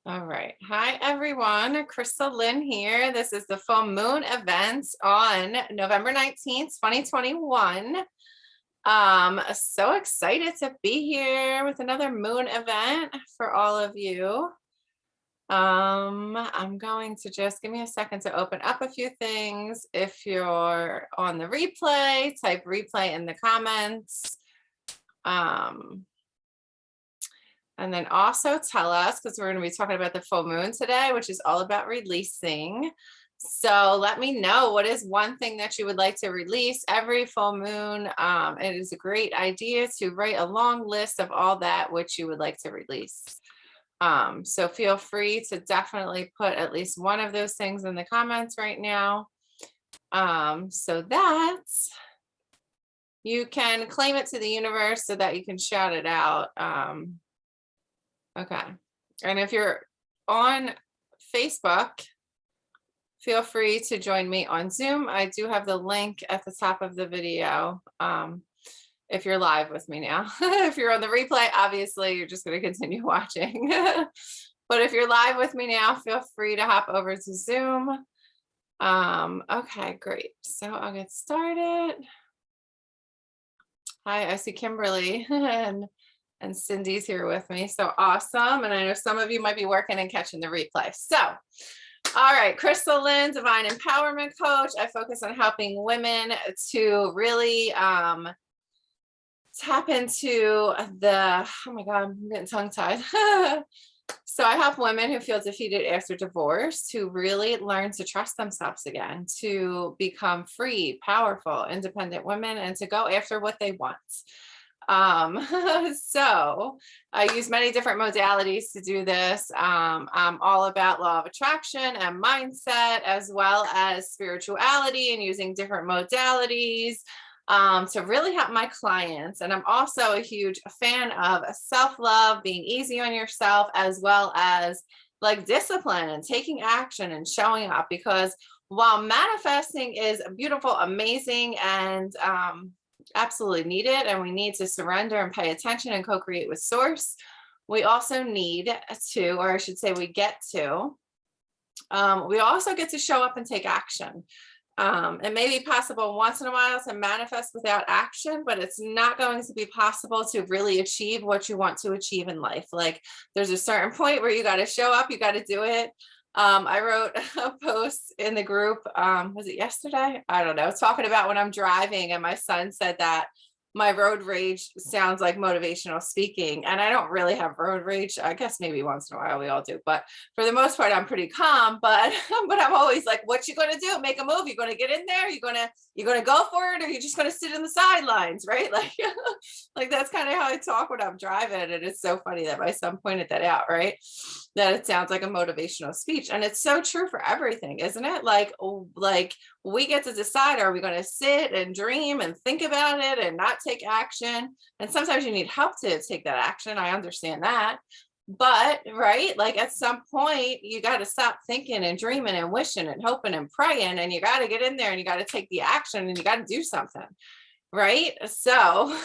All right. Hi, everyone. Crystal Lynn here. This is the full moon event on November 19th, 2021. So excited to be here with another moon event for all of you. I'm going to just give me a second to open up a few things. If you're on the replay, type replay in the comments. And then also tell us, because we're going to be talking about the full moon today, which is all about releasing. So let me know, what is one thing that you would like to release every full moon? It is a great idea to write a long list of all that which you would like to release. So feel free to definitely put at least one of those things in the comments right now, so that you can claim it to the universe so that you can shout it out. Okay. And if you're on Facebook, feel free to join me on Zoom. I do have the link at the top of the video. If you're live with me now. If you're on the replay, obviously you're just going to continue watching. But if you're live with me now, feel free to hop over to Zoom. Okay, great. So I'll get started. Hi, I see Kimberly and Cindy's here with me. So awesome. And I know some of you might be working and catching the replay. So, all right, Crystal Lynn, Divine Empowerment Coach. I focus on helping women to really tap into the, oh my God, I'm getting tongue-tied. So I help women who feel defeated after divorce to really learn to trust themselves again, to become free, powerful, independent women, and to go after what they want. So I use many different modalities to do this. I'm all about law of attraction and mindset, as well as spirituality, and using different modalities to really help my clients. And I'm also a huge fan of self-love, being easy on yourself, as well as like discipline and taking action and showing up, because while manifesting is beautiful, amazing, and absolutely needed, and we need to surrender and pay attention and co-create with source, we also need to, or I should say we get to, we also get to show up and take action. It may be possible once in a while to manifest without action, but it's not going to be possible to really achieve what you want to achieve in life. Like, there's a certain point where you got to show up, you got to do it. I wrote a post in the group, was it yesterday? I don't know, talking about when I'm driving, and my son said that my road rage sounds like motivational speaking, and I don't really have road rage. I guess maybe once in a while we all do, but for the most part, I'm pretty calm. But I'm always like, what you gonna do? Make a move? You gonna get in there? You gonna go for it, or you just gonna sit in the sidelines, right? Like, like that's kind of how I talk when I'm driving. And it's so funny that my son pointed that out, right? That it sounds like a motivational speech, and it's so true for everything, isn't it? Like we get to decide, are we going to sit and dream and think about it and not take action? And sometimes you need help to take that action. I understand that. But right, like at some point, you got to stop thinking and dreaming and wishing and hoping and praying, and you got to get in there and you got to take the action and you got to do something. Right. So,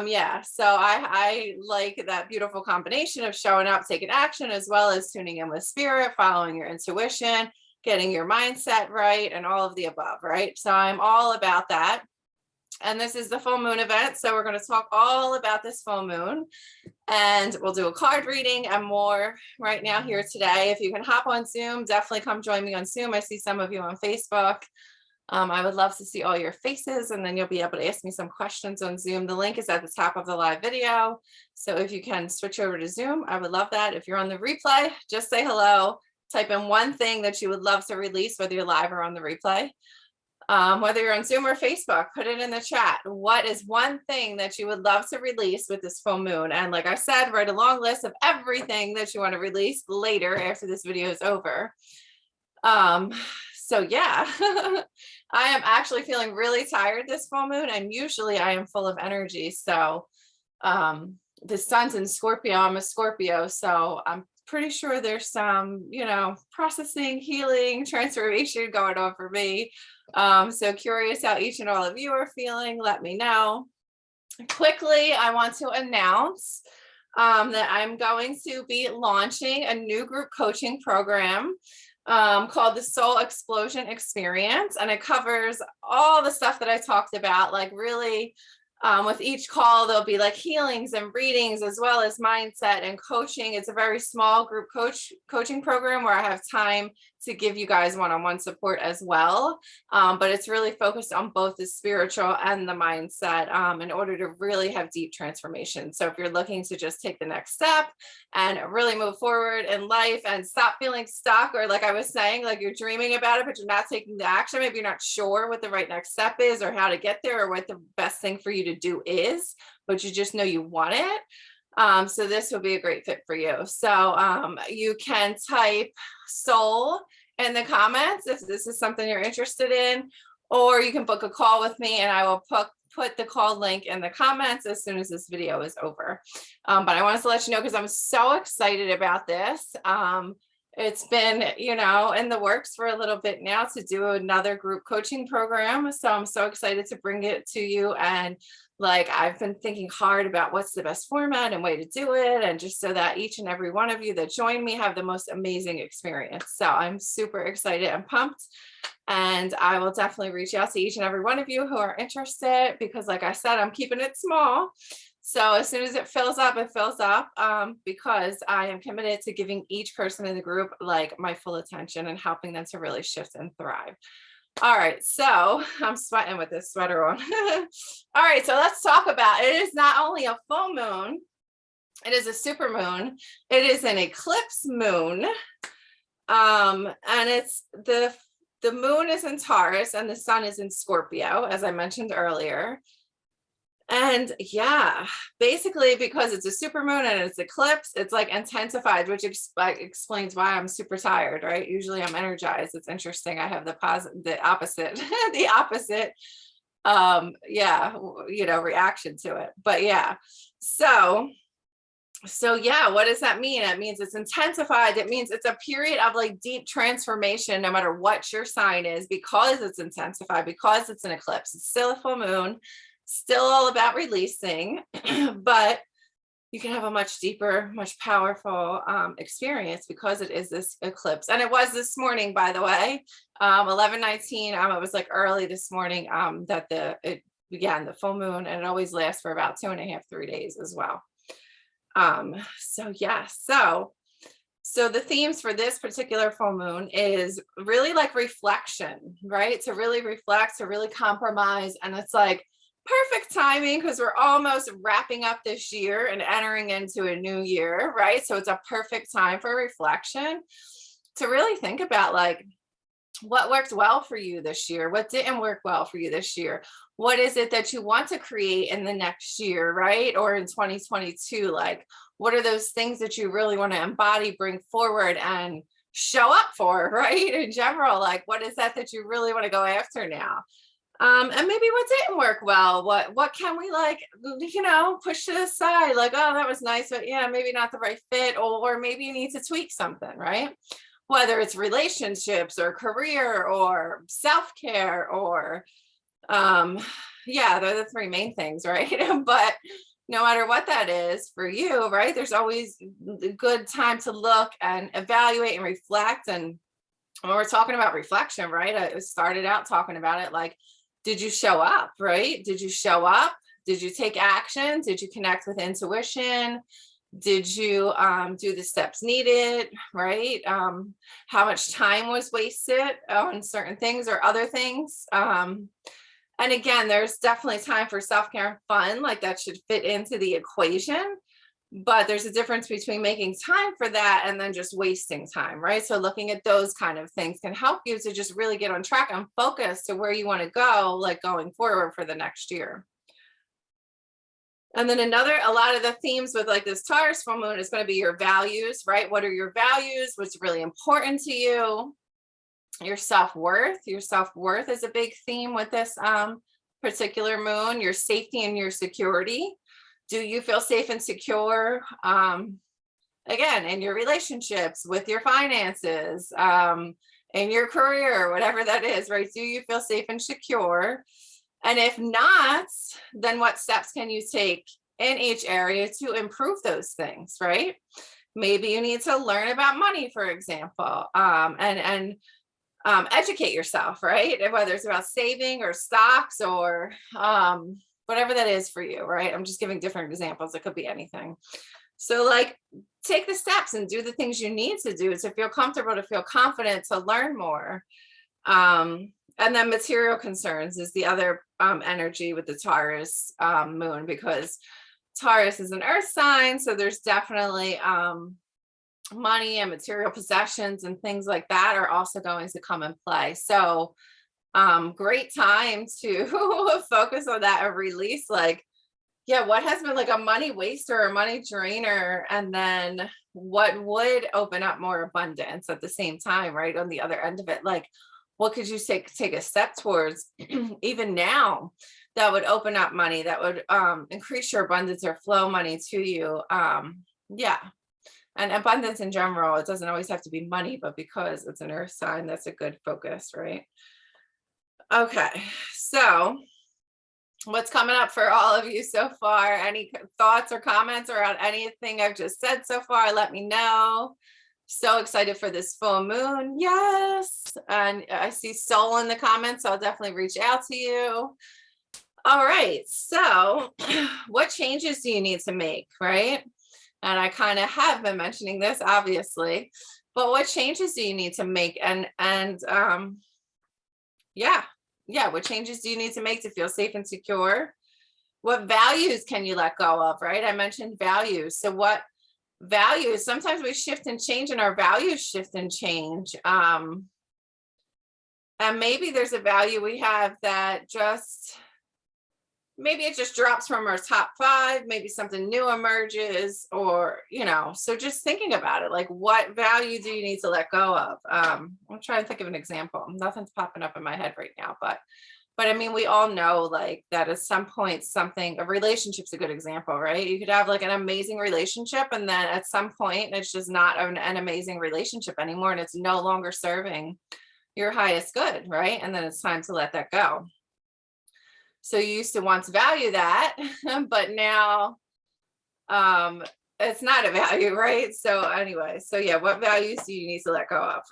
yeah, so I like that beautiful combination of showing up, taking action, as well as tuning in with spirit, following your intuition, getting your mindset right, and all of the above, right? So I'm all about that. And this is the full moon event. So we're going to talk all about this full moon, and we'll do a card reading and more right now here today. If you can hop on Zoom, definitely come join me on Zoom. I see some of you on Facebook. I would love to see all your faces, and then you'll be able to ask me some questions on Zoom. The link is at the top of the live video. So if you can switch over to Zoom, I would love that. If you're on the replay, just say hello. Type in one thing that you would love to release, whether you're live or on the replay. Whether you're on Zoom or Facebook, put it in the chat. What is one thing that you would love to release with this full moon? And like I said, write a long list of everything that you want to release later after this video is over. So yeah, I am actually feeling really tired this full moon, and usually I am full of energy. So the sun's in Scorpio, I'm a Scorpio, so I'm pretty sure there's some, processing, healing, transformation going on for me. So curious how each and all of you are feeling. Let me know. Quickly, I want to announce that I'm going to be launching a new group coaching program called the Soul Explosion Experience. And it covers all the stuff that I talked about, like really with each call, there'll be like healings and readings as well as mindset and coaching. It's a very small group coaching program where I have time to give you guys one-on-one support as well. But it's really focused on both the spiritual and the mindset in order to really have deep transformation. So if you're looking to just take the next step and really move forward in life and stop feeling stuck, or like I was saying, like you're dreaming about it, but you're not taking the action, maybe you're not sure what the right next step is or how to get there or what the best thing for you to do is, but you just know you want it. So this will be a great fit for you. So you can type soul in the comments if this is something you're interested in, or you can book a call with me and I will put the call link in the comments as soon as this video is over. But I wanted to let you know because I'm so excited about this. It's been, in the works for a little bit now to do another group coaching program. So I'm so excited to bring it to you. And like, I've been thinking hard about what's the best format and way to do it. And just so that each and every one of you that join me have the most amazing experience. So I'm super excited and pumped. And I will definitely reach out to each and every one of you who are interested, because like I said, I'm keeping it small. So as soon as it fills up, because I am committed to giving each person in the group like my full attention and helping them to really shift and thrive. All right, so I'm sweating with this sweater on. All right, so let's talk about it. It is not only a full moon, it is a super moon. It is an eclipse moon. And it's the moon is in Taurus and the sun is in Scorpio, as I mentioned earlier. And yeah, basically because it's a super moon and it's eclipse, it's like intensified, which explains why I'm super tired, right? Usually I'm energized. It's interesting. I have the opposite, the opposite, reaction to it. But yeah, so yeah, what does that mean? It means it's intensified. It means it's a period of like deep transformation, no matter what your sign is, because it's intensified, because it's an eclipse. It's still a full moon. Still all about releasing, but you can have a much deeper, much powerful experience because it is this eclipse. And it was this morning, by the way, 11:19. It was like early this morning that it began, the full moon, and it always lasts for about 2.5, 3 days as well. So yeah, so the themes for this particular full moon is really like reflection, right? To really reflect, to really compromise. And it's like perfect timing because we're almost wrapping up this year and entering into a new year, right? So it's a perfect time for reflection to really think about like what worked well for you this year, what didn't work well for you this year, what is it that you want to create in the next year, right? Or in 2022, like what are those things that you really want to embody, bring forward and show up for, right? In general, like what is that you really want to go after now? And maybe what didn't work well, what can we like, push to the side, like, oh, that was nice, but yeah, maybe not the right fit, or maybe you need to tweak something, right? Whether it's relationships or career or self-care or, they're the three main things, right? But no matter what that is for you, right, there's always a good time to look and evaluate and reflect. And when we're talking about reflection, right, I started out talking about it like, did you show up, right? Did you show up? Did you take action? Did you connect with intuition? Did you do the steps needed, right? How much time was wasted on certain things or other things? And again, there's definitely time for self-care and fun, like that should fit into the equation. But there's a difference between making time for that and then just wasting time, right? So looking at those kind of things can help you to just really get on track and focus to where you want to go, like going forward for the next year. And then a lot of the themes with like this Taurus full moon is going to be your values, right? What are your values? What's really important to you? Your self-worth. Your self-worth is a big theme with this particular moon. Your safety and your security. Do you feel safe and secure, again, in your relationships, with your finances, in your career, whatever that is, right? Do you feel safe and secure? And if not, then what steps can you take in each area to improve those things, right? Maybe you need to learn about money, for example, and educate yourself, right? And whether it's about saving or stocks or whatever that is for you, right? I'm just giving different examples. It could be anything. So like take the steps and do the things you need to do to feel comfortable, to feel confident, to learn more. And then material concerns is the other energy with the Taurus moon, because Taurus is an earth sign. So there's definitely money and material possessions and things like that are also going to come in play. So great time to focus on that and release, like, yeah, what has been like a money waster or a money drainer, and then what would open up more abundance at the same time, right? On the other end of it, like what could you take a step towards even now that would open up money, that would increase your abundance or flow money to you? Yeah. And abundance in general, it doesn't always have to be money, but because it's an earth sign, that's a good focus, right? Okay, so what's coming up for all of you so far? Any thoughts or comments around anything I've just said so far? Let me know. So excited for this full moon. Yes. And I see Soul in the comments, so I'll definitely reach out to you. All right. So what changes do you need to make, right? And I kind of have been mentioning this, obviously, but what changes do you need to make? And what changes do you need to make to feel safe and secure? What values can you let go of, right? I mentioned values. So what values? Sometimes we shift and change, and our values shift and change. And maybe there's a value we have that just, maybe it just drops from our top 5, maybe something new emerges, or, so just thinking about it, like what value do you need to let go of? I'm trying to think of an example. Nothing's popping up in my head right now, but I mean, we all know like that at some point, a relationship's a good example, right? You could have like an amazing relationship, and then at some point it's just not an amazing relationship anymore, and it's no longer serving your highest good, right? And then it's time to let that go. So you used to once value that, but now it's not a value, right? So anyway, so yeah, what values do you need to let go of?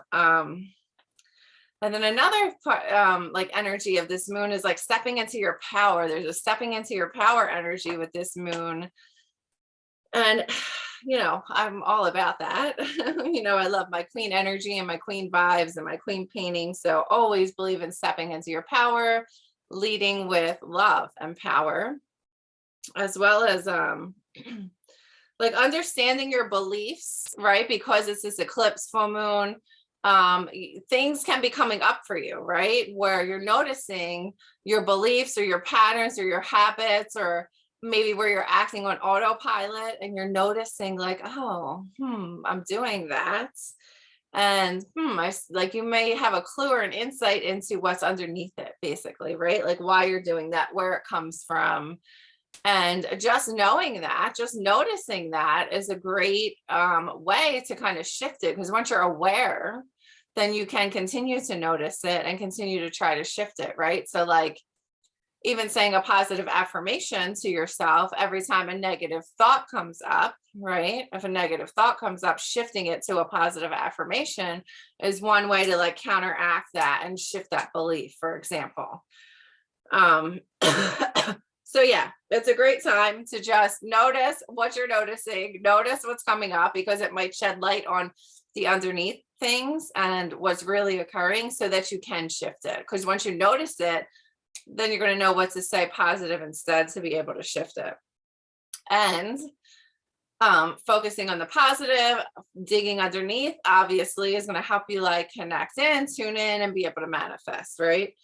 And then another part, like energy of this moon is like stepping into your power. There's a stepping into your power energy with this moon. And, I'm all about that. I love my queen energy and my queen vibes and my queen painting. So always believe in stepping into your power, leading with love and power, as well as like understanding your beliefs, right? Because it's this eclipse full moon, things can be coming up for you, right? Where you're noticing your beliefs or your patterns or your habits, or maybe where you're acting on autopilot and you're noticing like, oh, I'm doing that. And you may have a clue or an insight into what's underneath it, basically, right? Like why you're doing that, where it comes from. And just knowing that, just noticing that is a great way to kind of shift it. Because once you're aware, then you can continue to notice it and continue to try to shift it, right? So like even saying a positive affirmation to yourself every time a negative thought comes up, right? If a negative thought comes up, shifting it to a positive affirmation is one way to like counteract that and shift that belief, for example. So yeah, it's a great time to just notice what you're noticing, notice what's coming up, because it might shed light on the underneath things and what's really occurring, so that you can shift it. Because once you notice it, then you're going to know what to say positive instead to be able to shift it. And focusing on the positive, digging underneath, obviously is going to help you like connect in, tune in, and be able to manifest, right?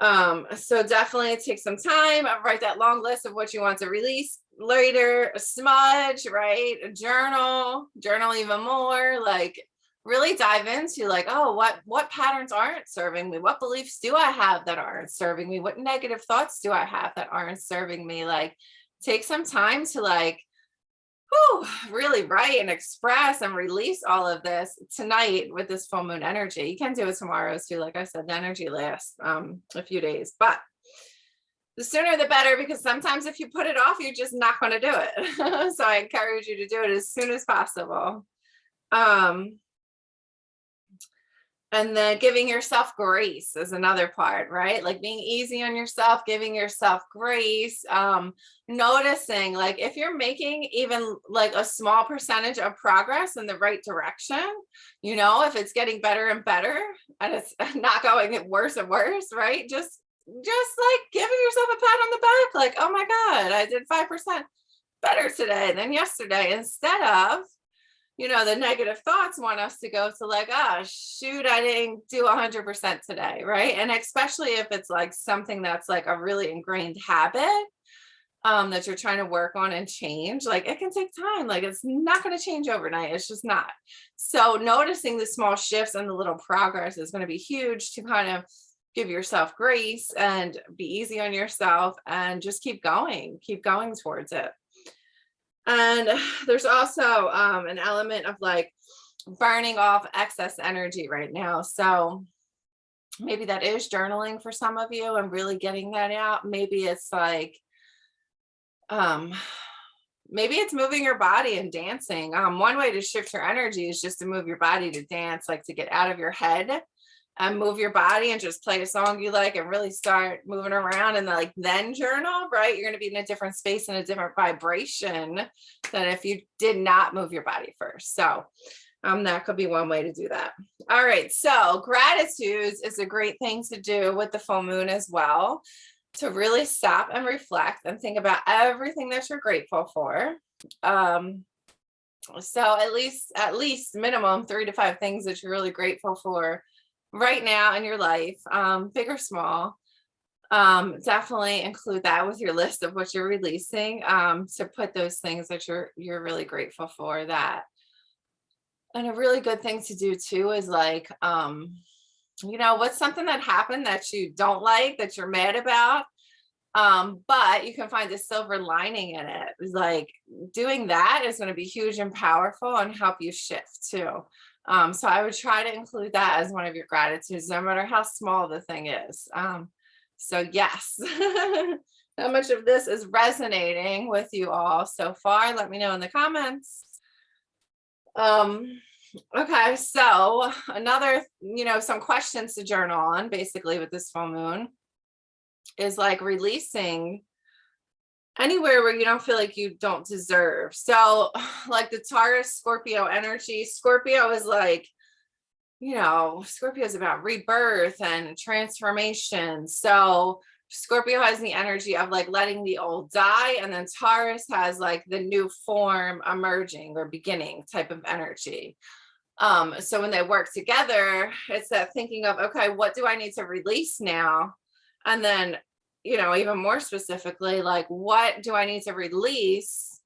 So definitely take some time, write that long list of what you want to release later, smudge, right? Journal even more, like really dive into like, oh, what patterns aren't serving me? What beliefs do I have that aren't serving me? What negative thoughts do I have that aren't serving me? Like take some time to like, really write and express and release all of this tonight with this full moon energy. You can do it tomorrow too. Like I said, the energy lasts a few days, but the sooner the better, because sometimes if you put it off, you're just not going to do it. So I encourage you to do it as soon as possible. And then giving yourself grace is another part, right? Like being easy on yourself, giving yourself grace, noticing like if you're making even like a small percentage of progress in the right direction, you know, if it's getting better and better and it's not going worse and worse, right? Just like giving yourself a pat on the back, like, oh my God, I did 5% better today than yesterday, instead of, you know, the negative thoughts want us to go to like, oh, shoot, I didn't do 100% today, right? And especially if it's like something that's like a really ingrained habit that you're trying to work on and change, like it can take time. Like it's not going to change overnight. It's just not. So noticing the small shifts and the little progress is going to be huge to kind of give yourself grace and be easy on yourself and just keep going towards it. And there's also an element of like burning off excess energy right now. So maybe that is journaling for some of you and really getting that out. Maybe it's like, maybe it's moving your body and dancing. One way to shift your energy is just to move your body to dance, like to get out of your head and move your body and just play a song you like and really start moving around and like then journal, right? You're going to be in a different space and a different vibration than if you did not move your body first. So that could be one way to do that. All right. So gratitudes is a great thing to do with the full moon as well, to really stop and reflect and think about everything that you're grateful for. So at least minimum 3 to 5 things that you're really grateful for right now in your life, big or small. Definitely include that with your list of what you're releasing, to put those things that you're really grateful for. That. And a really good thing to do too is like, you know, what's something that happened that you don't like, that you're mad about, but you can find a silver lining in it. It's like doing that is going to be huge and powerful and help you shift too. So I would try to include that as one of your gratitudes, no matter how small the thing is. So yes, how much of this is resonating with you all so far? Let me know in the comments. Okay, so another, you know, some questions to journal on basically with this full moon is like releasing anywhere where you don't feel like you don't deserve. So like the Taurus Scorpio energy, Scorpio is like, you know, Scorpio is about rebirth and transformation. So Scorpio has the energy of like letting the old die, and then Taurus has like the new form emerging or beginning type of energy. So when they work together, it's that thinking of, okay, what do I need to release now? And then, you know, even more specifically, like, what do I need to release?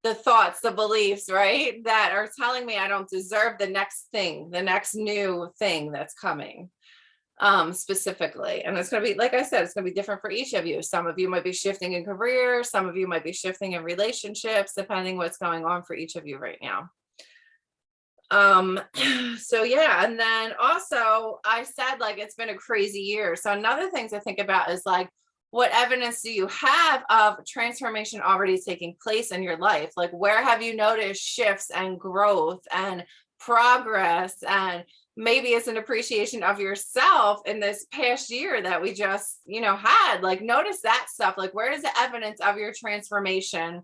The thoughts, the beliefs, right, that are telling me I don't deserve the next thing, the next new thing that's coming, specifically. And it's going to be, like I said, it's going to be different for each of you. Some of you might be shifting in career. Some of you might be shifting in relationships, depending what's going on for each of you right now. So yeah. And then also I said, like, it's been a crazy year. So another thing to think about is like, what evidence do you have of transformation already taking place in your life? Like, where have you noticed shifts and growth and progress? And maybe it's an appreciation of yourself in this past year that we just, you know, had. Like, notice that stuff. Like, where is the evidence of your transformation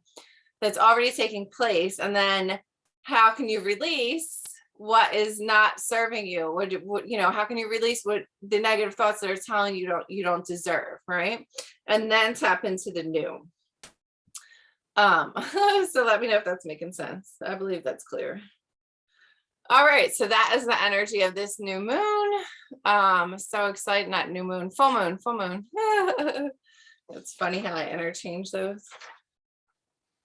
that's already taking place? And then how can you release what is not serving you? What, you know, how can you release what the negative thoughts that are telling you don't deserve, right? And then tap into the new. So let me know if that's making sense. I believe that's clear. All right, so that is the energy of this new moon. So excited, not new moon, full moon, full moon. It's funny how I interchange those.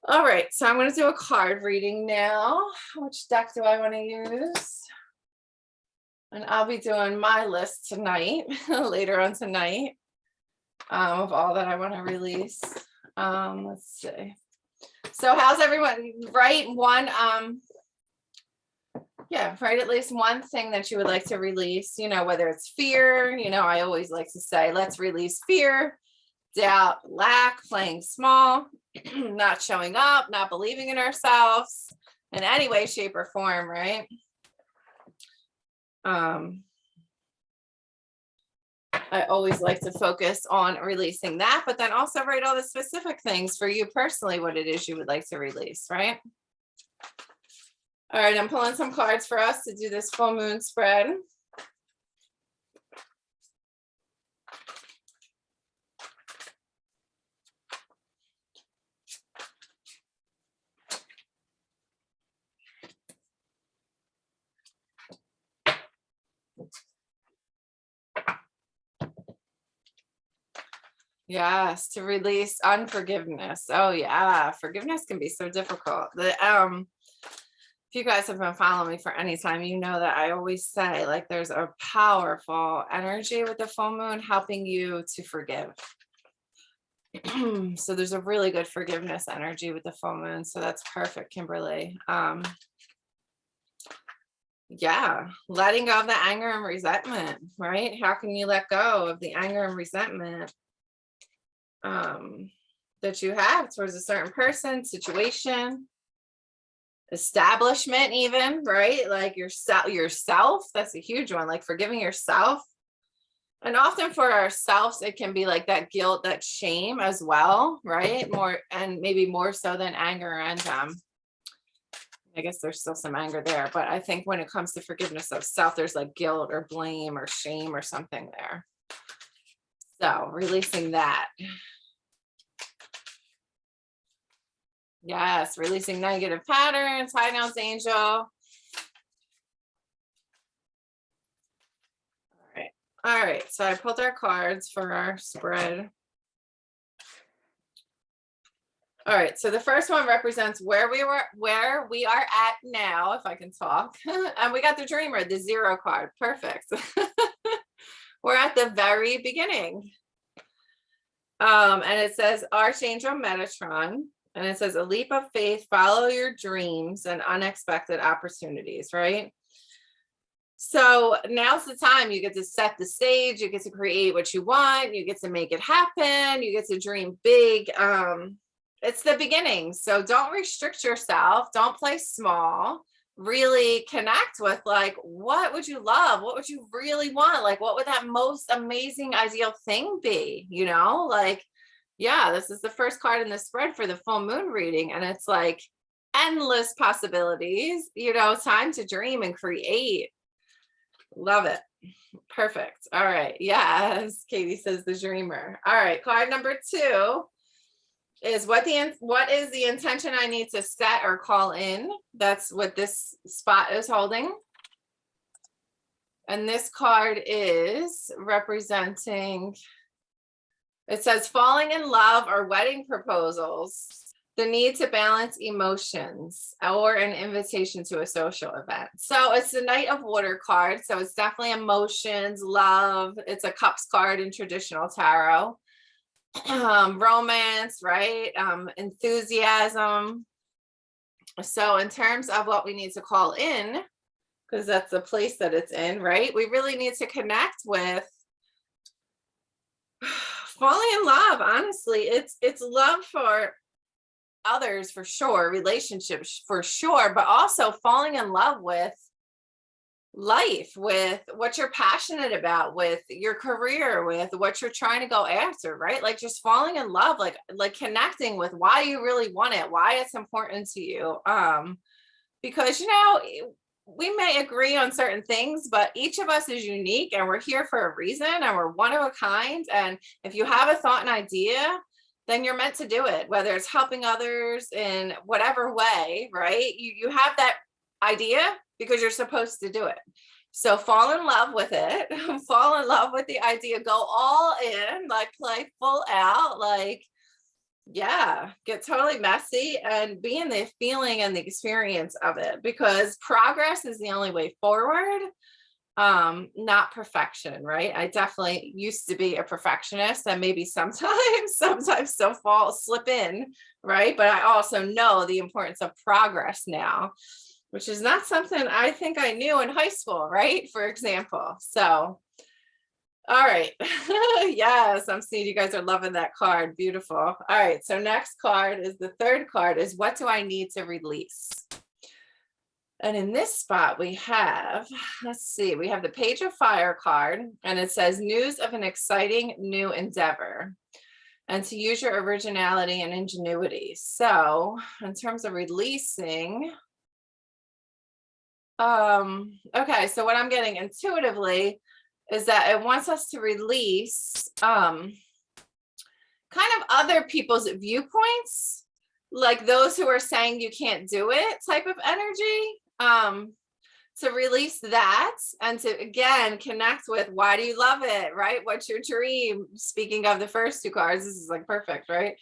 All right, so I'm going to do a card reading now. Which deck do I want to use? And I'll be doing my list tonight, later on tonight, of all that I want to release. Let's see. So how's everyone? Write one, write at least one thing that you would like to release, you know, whether it's fear, you know, I always like to say, let's release fear, doubt, lack, playing small, not showing up, not believing in ourselves in any way, shape, or form, right? I always like to focus on releasing that, but then also write all the specific things for you personally, what it is you would like to release, right? All right, I'm pulling some cards for us to do this full moon spread. Yes, to release unforgiveness. Oh yeah, forgiveness can be so difficult. If you guys have been following me for any time, you know that I always say like there's a powerful energy with the full moon helping you to forgive. So there's a really good forgiveness energy with the full moon. So that's perfect, Kimberly. Yeah, letting go of the anger and resentment, right? How can you let go of the anger and resentment that you have towards a certain person, situation, establishment, even, right? Like yourself, that's a huge one, like forgiving yourself. And often for ourselves, it can be like that guilt, that shame as well, right? More, and maybe more so than anger. And I guess there's still some anger there, but I think when it comes to forgiveness of self, there's like guilt or blame or shame or something there. So releasing that. Yes, releasing negative patterns, high nose angel. All right, so I pulled our cards for our spread. All right, so the first one represents where we are at now, if I can talk. And we got the dreamer, the 0 card. Perfect. We're at the very beginning. And it says Archangel Metatron. And it says a leap of faith, follow your dreams and unexpected opportunities, right? So now's the time you get to set the stage, you get to create what you want, you get to make it happen, you get to dream big. It's the beginning. So don't restrict yourself, don't play small, really connect with like, what would you love? What would you really want? Like, what would that most amazing ideal thing be? You know, like, yeah, this is the first card in the spread for the full moon reading. And it's like endless possibilities, you know, time to dream and create. Love it. Perfect. All right. Yes. Katie says the dreamer. All right. Card number 2 is what is the intention I need to set or call in? That's what this spot is holding. And this card is representing, it says falling in love or wedding proposals, the need to balance emotions, or an invitation to a social event. So it's the Knight of Water card. So it's definitely emotions, love. It's a cups card in traditional tarot. Romance, right? Enthusiasm. So in terms of what we need to call in, because that's the place that it's in, right? We really need to connect with falling in love. Honestly, it's love for others for sure, relationships for sure, but also falling in love with life, with what you're passionate about, with your career, with what you're trying to go after, right? Like just falling in love, like connecting with why you really want it, why it's important to you. Because, you know, we may agree on certain things, but each of us is unique and we're here for a reason and we're one of a kind. And if you have a thought and idea, then you're meant to do it, whether it's helping others in whatever way, right? You have that idea because you're supposed to do it. So fall in love with it, fall in love with the idea, go all in, like play full out, like, yeah, get totally messy and be in the feeling and the experience of it, because progress is the only way forward. Not perfection, right? I definitely used to be a perfectionist and maybe sometimes still slip in, right? But I also know the importance of progress now, which is not something I think I knew in high school, right? For example. So All right. Yes, I'm seeing you guys are loving that card. Beautiful. All right. So next card is the third card is what do I need to release? And in this spot we have, let's see, we have the Page of Fire card, and it says news of an exciting new endeavor and to use your originality and ingenuity. So in terms of releasing, okay, so what I'm getting intuitively is that it wants us to release kind of other people's viewpoints, like those who are saying you can't do it type of energy. To release that and to again connect with why do you love it, right? What's your dream? Speaking of the first two cards, this is like perfect, right?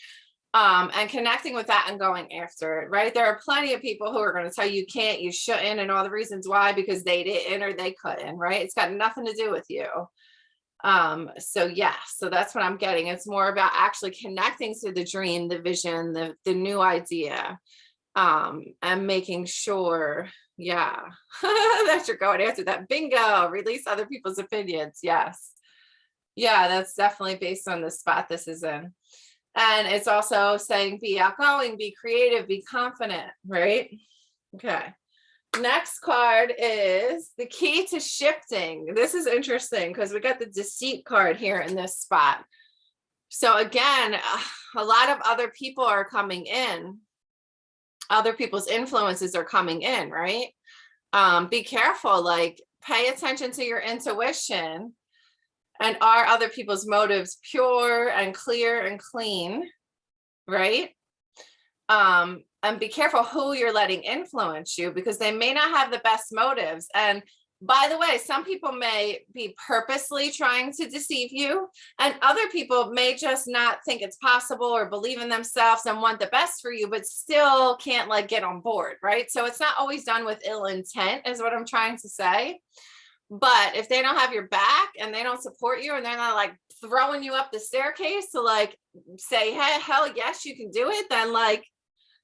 And connecting with that and going after it, right? There are plenty of people who are going to tell you can't, you shouldn't, and all the reasons why, because they didn't or they couldn't, right? It's got nothing to do with you. So yeah, so that's what I'm getting. It's more about actually connecting to the dream, the vision, the new idea, and making sure, yeah, that you're going after that. Bingo, release other people's opinions. Yes. Yeah, that's definitely based on the spot this is in. And it's also saying be outgoing, be creative, be confident, right? Okay. Next card is the key to shifting. This is interesting because we got the deceit card here in this spot. So again, a lot of other people are coming in. Other people's influences are coming in, right? Be careful, like pay attention to your intuition. And are other people's motives pure and clear and clean, right? And be careful who you're letting influence you, because they may not have the best motives. And by the way, some people may be purposely trying to deceive you, and other people may just not think it's possible or believe in themselves and want the best for you, but still can't like get on board, right? So it's not always done with ill intent, is what I'm trying to say. But if they don't have your back and they don't support you and they're not like throwing you up the staircase to like say, hey, hell yes, you can do it, then like,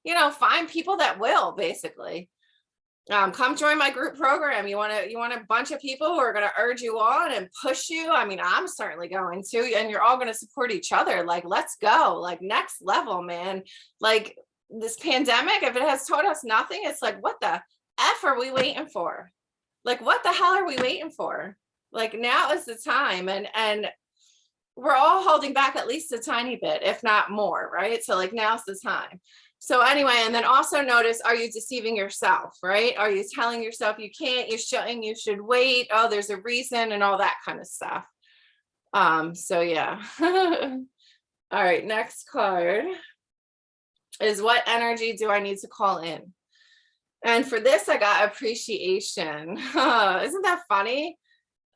you know, find people that will basically. Come join my group program. You want a bunch of people who are going to urge you on and push you. I mean, I'm certainly going to, and you're all going to support each other. Like, let's go, like next level, man. Like this pandemic, if it has taught us nothing, it's like, what the F are we waiting for? Like, what the hell are we waiting for? Like, now is the time. And we're all holding back at least a tiny bit, if not more, right? So like, now's the time. So anyway, and then also notice, are you deceiving yourself, right? Are you telling yourself you can't, you shouldn't, you should wait, oh, there's a reason, and all that kind of stuff. So yeah. All right, next card is what energy do I need to call in? And for this, I got appreciation. Isn't that funny?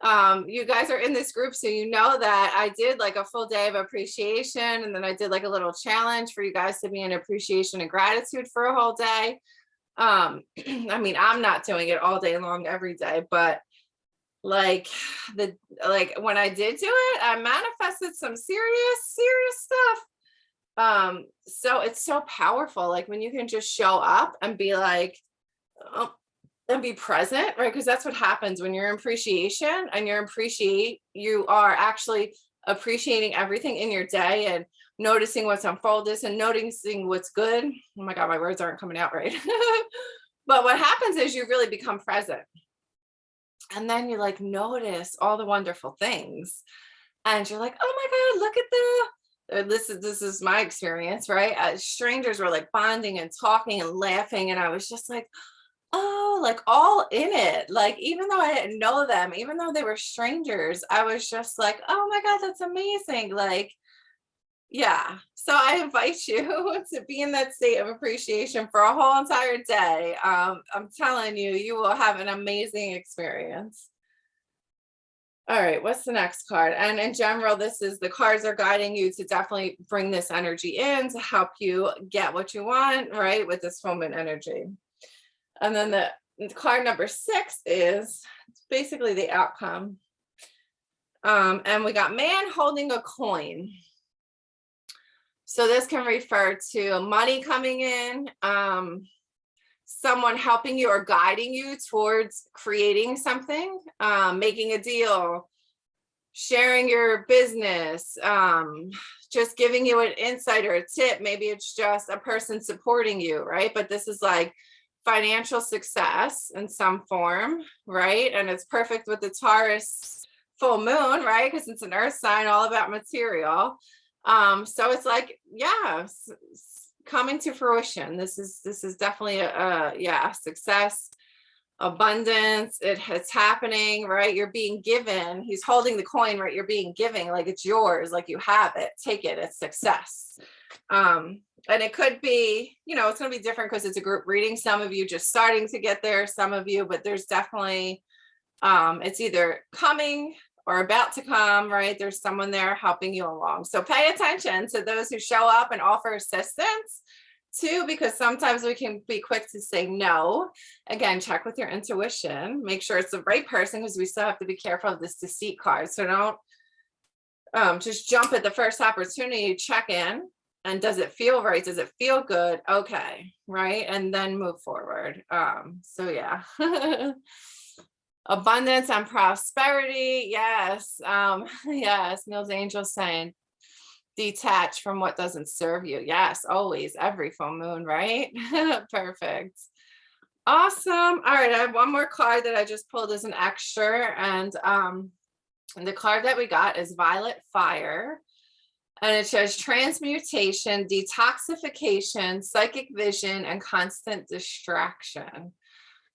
You guys are in this group, so you know that I did like a full day of appreciation, and then I did like a little challenge for you guys to be in appreciation and gratitude for a whole day. I mean, I'm not doing it all day long every day, but like when I did do it, I manifested some serious stuff. So it's so powerful, like when you can just show up and be like, oh, and be present, right? Because that's what happens when you're in appreciation and you are actually appreciating everything in your day and noticing what's unfolded and noticing what's good. Oh my God, my words aren't coming out right. But what happens is you really become present. And then you like notice all the wonderful things. And you're like, oh my God, look at this is my experience, right? Strangers were like bonding and talking and laughing. And I was just like, oh, like all in it. Like, even though I didn't know them, even though they were strangers, I was just like, oh my God, that's amazing. Like, yeah. So I invite you to be in that state of appreciation for a whole entire day. I'm telling you, you will have an amazing experience. All right, what's the next card? And in general, this is the cards are guiding you to definitely bring this energy in to help you get what you want, right? With this full moon energy. And then the card number 6 is basically the outcome. And we got man holding a coin. So this can refer to money coming in, someone helping you or guiding you towards creating something, making a deal, sharing your business, just giving you an insight or a tip. Maybe it's just a person supporting you, right? But this is like financial success in some form, right? And it's perfect with the Taurus full moon, right? Because it's an earth sign, all about material. So it's like, yeah, coming to fruition. This is definitely a success, abundance. It's happening, right? You're being given. He's holding the coin, right? You're being given, like it's yours, like you have it. Take it. It's success. And it could be, it's going to be different because it's a group reading. Some of you just starting to get there, some of you, but there's definitely, it's either coming or about to come, right? There's someone there helping you along. So pay attention to those who show up and offer assistance too, because sometimes we can be quick to say no. Again, check with your intuition, make sure it's the right person, because we still have to be careful of this deceit card. So don't just jump at the first opportunity. Check in. And does it feel right? Does it feel good? Okay, right? And then move forward. So yeah. Abundance and prosperity. Yes. Yes. Mill's angel saying, detach from what doesn't serve you. Yes, always, every full moon, right? Perfect. Awesome. All right, I have one more card that I just pulled as an extra, and the card that we got is Violet Fire. And it says transmutation, detoxification, psychic vision, and constant distraction.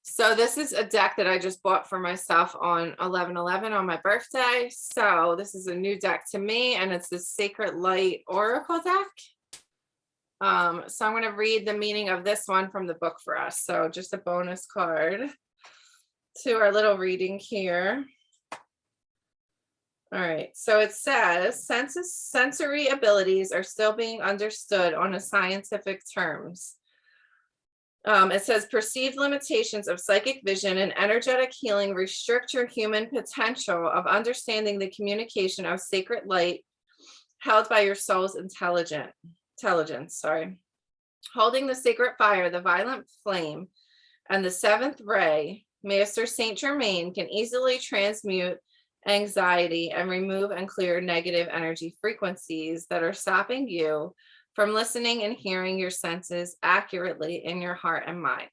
So this is a deck that I just bought for myself on 11/11 on my birthday. So this is a new deck to me, and it's the Sacred Light Oracle deck. So I'm going to read the meaning of this one from the book for us. So just a bonus card to our little reading here. All right, so it says sensory abilities are still being understood on a scientific terms. It says perceived limitations of psychic vision and energetic healing restrict your human potential of understanding the communication of sacred light held by your soul's intelligence. Holding the sacred fire, the violent flame, and the seventh ray, Master Saint Germain can easily transmute anxiety and remove and clear negative energy frequencies that are stopping you from listening and hearing your senses accurately in your heart and mind.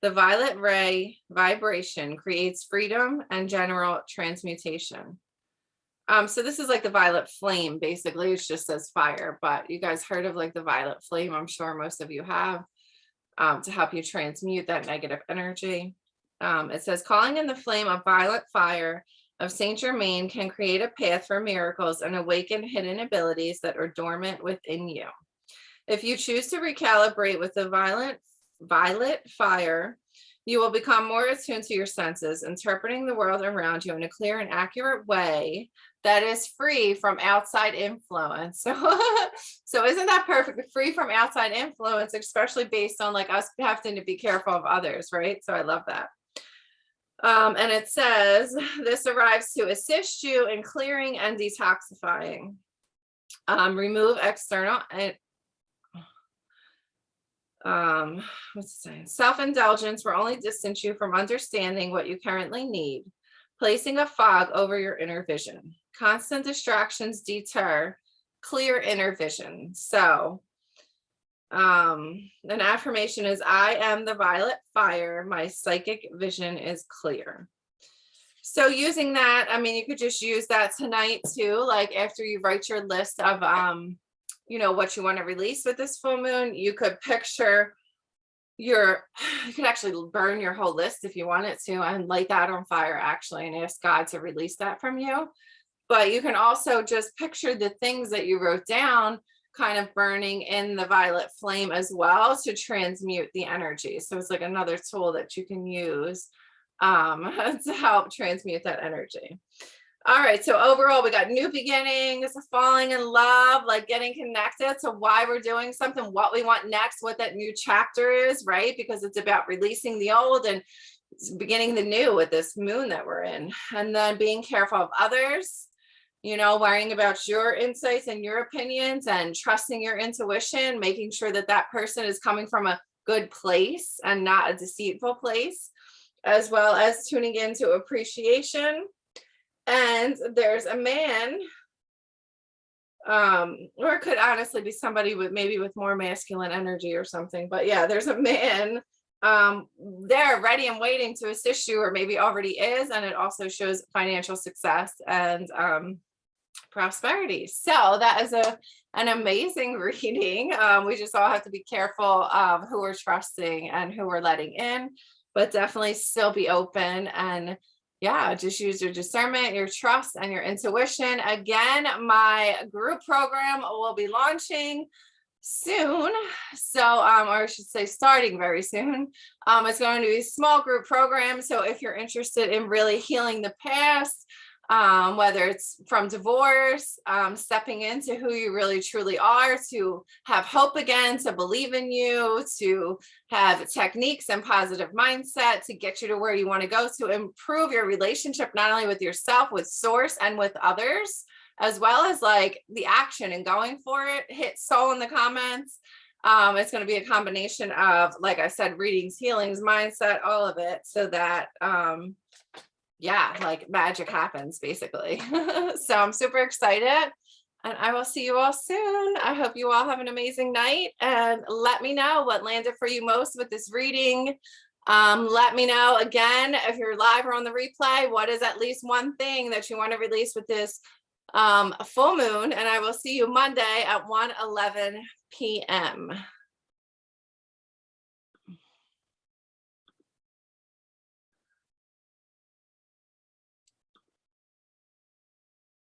The violet ray vibration creates freedom and general transmutation. So this is like the violet flame, basically. It just says fire, but you guys heard of like the violet flame, I'm sure most of you have, to help you transmute that negative energy. It says calling in the flame of violet fire of Saint Germain can create a path for miracles and awaken hidden abilities that are dormant within you. If you choose to recalibrate with the violet fire, you will become more attuned to your senses, interpreting the world around you in a clear and accurate way that is free from outside influence. So isn't that perfect? Free from outside influence, especially based on like us having to be careful of others, right? So I love that. And it says, this arrives to assist you in clearing and detoxifying. Remove external self-indulgence will only distance you from understanding what you currently need, placing a fog over your inner vision. Constant distractions deter clear inner vision. So an affirmation is, I am the violet fire, my psychic vision is clear. So using that, I mean, you could just use that tonight too, like after you write your list of what you want to release with this full moon. You could picture you could actually burn your whole list if you wanted to and light that on fire actually and ask God to release that from you. But you can also just picture the things that you wrote down kind of burning in the violet flame as well to transmute the energy. So it's like another tool that you can use to help transmute that energy. All right, so overall we got new beginnings, falling in love, like getting connected to why we're doing something, what we want next, what that new chapter is, right? Because it's about releasing the old and beginning the new with this moon that we're in. And then being careful of others, worrying about your insights and your opinions and trusting your intuition, making sure that that person is coming from a good place and not a deceitful place, as well as tuning into appreciation And there's a man, or it could honestly be somebody with maybe with more masculine energy or something. But yeah, there's a man there ready and waiting to assist you, or maybe already is. And it also shows financial success and prosperity. So that is an amazing reading. We just all have to be careful of who we're trusting and who we're letting in, but definitely still be open, and yeah, just use your discernment, your trust, and your intuition. Again, my group program will be launching soon. So, or I should say starting very soon. It's going to be a small group program. So if you're interested in really healing the past, whether it's from divorce, stepping into who you really truly are, to have hope again, to believe in you, to have techniques and positive mindset to get you to where you want to go, to improve your relationship, not only with yourself, with source, and with others, as well as like the action and going for it, hit soul in the comments. It's going to be a combination of, like I said, readings, healings, mindset, all of it, so that yeah, like magic happens basically. So I'm super excited, and I will see you all soon. I hope you all have an amazing night, and let me know what landed for you most with this reading. Let me know again, if you're live or on the replay, what is at least one thing that you want to release with this full moon, and I will see you Monday at 1:11 p.m.